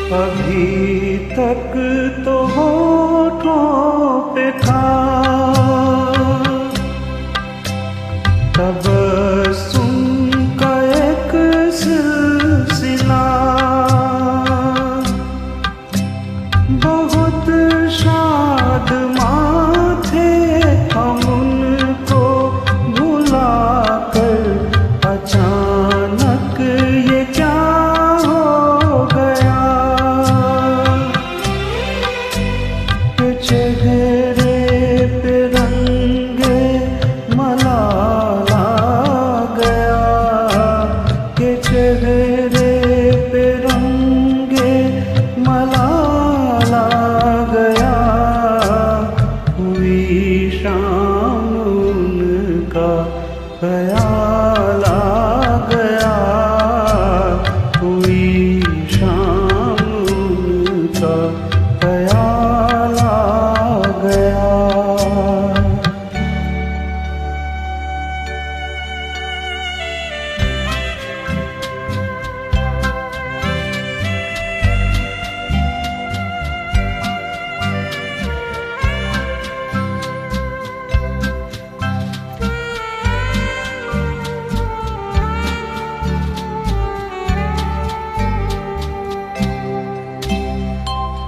अभी तक तो होठों पे था तबस्सुम का एक सिलसिला, बहुत शादमां थे हम उनको भुला कर। अचानक ये क्या हो गया कि चेहरे पे रंगे मलाला गया, कि चेहरे पे रंगे मलाला गया। हुई शाम उनका ख्याल आ गया, हुई शाम उनका ख्याल आ गया।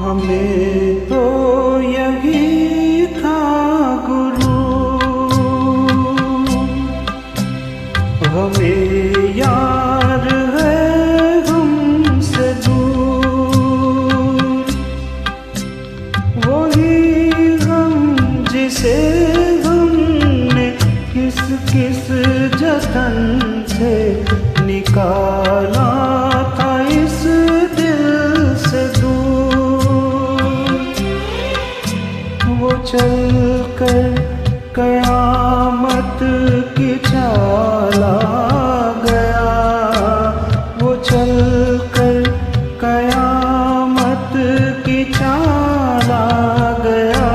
हमें तो यही था गुरु, हमें यार है हमसे दूर। वही हम जिसे हमने किस किस जतन से निकाला था इस दिल से दूर। वो चल कर कयामत की चाल आ गया, वो चल कर कयामत की चाल आ गया।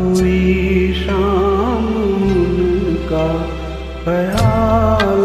हुई शाम उनका ख्याल